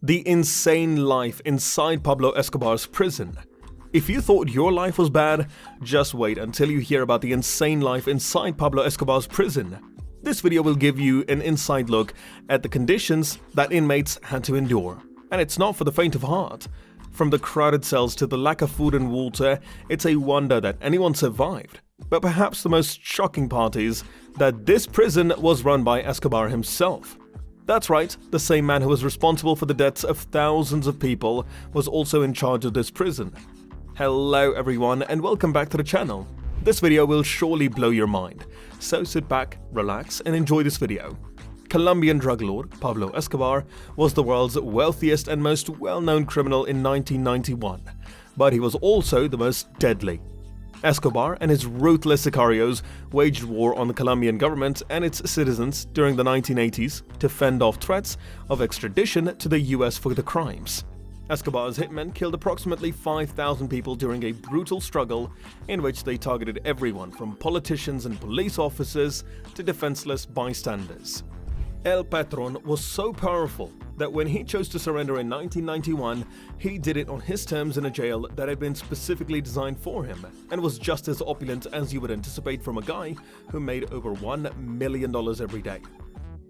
The insane life inside Pablo Escobar's prison. If you thought your life was bad, just wait until you hear about the insane life inside Pablo Escobar's prison. This video will give you an inside look at the conditions that inmates had to endure. And it's not for the faint of heart. From the crowded cells to the lack of food and water, it's a wonder that anyone survived. But perhaps the most shocking part is that this prison was run by Escobar himself. That's right, the same man who was responsible for the deaths of thousands of people was also in charge of this prison. Hello everyone and welcome back to the channel. This video will surely blow your mind, so sit back, relax and enjoy this video. Colombian drug lord Pablo Escobar was the world's wealthiest and most well-known criminal in 1991, but he was also the most deadly. Escobar and his ruthless sicarios waged war on the Colombian government and its citizens during the 1980s to fend off threats of extradition to the US for the crimes. Escobar's hitmen killed approximately 5,000 people during a brutal struggle in which they targeted everyone from politicians and police officers to defenseless bystanders. El Patron was so powerful that when he chose to surrender in 1991, he did it on his terms in a jail that had been specifically designed for him and was just as opulent as you would anticipate from a guy who made over $1 million every day.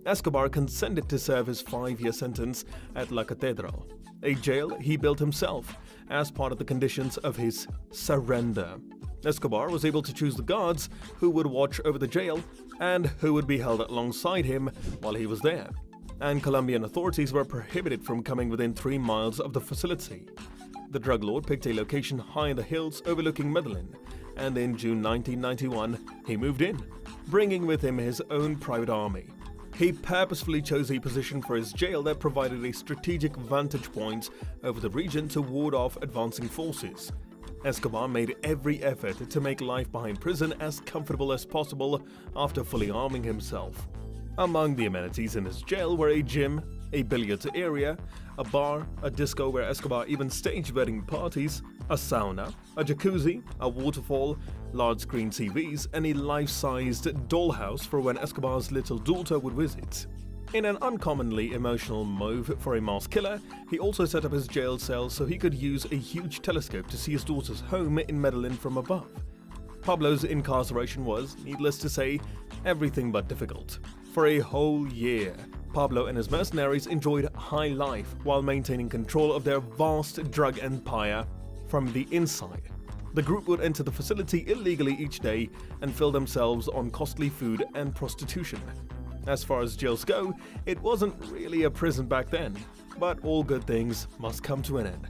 Escobar consented to serve his 5-year sentence at La Catedral, a jail he built himself as part of the conditions of his surrender. Escobar was able to choose the guards who would watch over the jail and who would be held alongside him while he was there, and Colombian authorities were prohibited from coming within 3 miles of the facility. The drug lord picked a location high in the hills overlooking Medellin, and in June 1991 he moved in, bringing with him his own private army. He purposefully chose a position for his jail that provided a strategic vantage point over the region to ward off advancing forces. Escobar made every effort to make life behind prison as comfortable as possible after fully arming himself. Among the amenities in his jail were a gym, a billiards area, a bar, a disco where Escobar even staged wedding parties, a sauna, a jacuzzi, a waterfall, large-screen TVs, and a life-sized dollhouse for when Escobar's little daughter would visit. In an uncommonly emotional move for a mass killer, he also set up his jail cell so he could use a huge telescope to see his daughter's home in Medellin from above. Pablo's incarceration was, needless to say, everything but difficult. For a whole year, Pablo and his mercenaries enjoyed high life while maintaining control of their vast drug empire from the inside. The group would enter the facility illegally each day and fill themselves on costly food and prostitution. As far as jails go, it wasn't really a prison back then, but all good things must come to an end.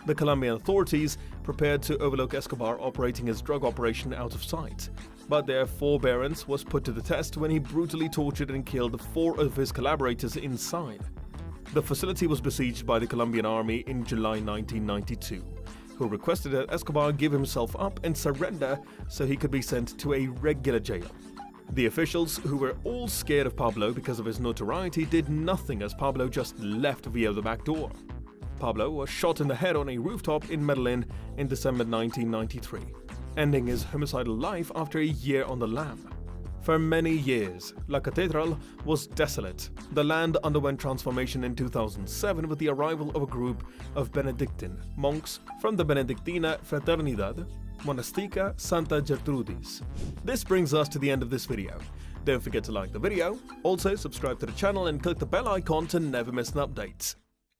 The Colombian authorities prepared to overlook Escobar operating his drug operation out of sight, but their forbearance was put to the test when he brutally tortured and killed 4 of his collaborators inside. The facility was besieged by the Colombian army in July 1992, who requested that Escobar give himself up and surrender so he could be sent to a regular jail. The officials, who were all scared of Pablo because of his notoriety, did nothing as Pablo just left via the back door. Pablo was shot in the head on a rooftop in Medellin in December 1993, ending his homicidal life after a year on the lam. For many years, La Catedral was desolate. The land underwent transformation in 2007 with the arrival of a group of Benedictine monks from the Benedictina Fraternidad Monastica Santa Gertrudis. This brings us to the end of this video. Don't forget to like the video, also subscribe to the channel and click the bell icon to never miss an update.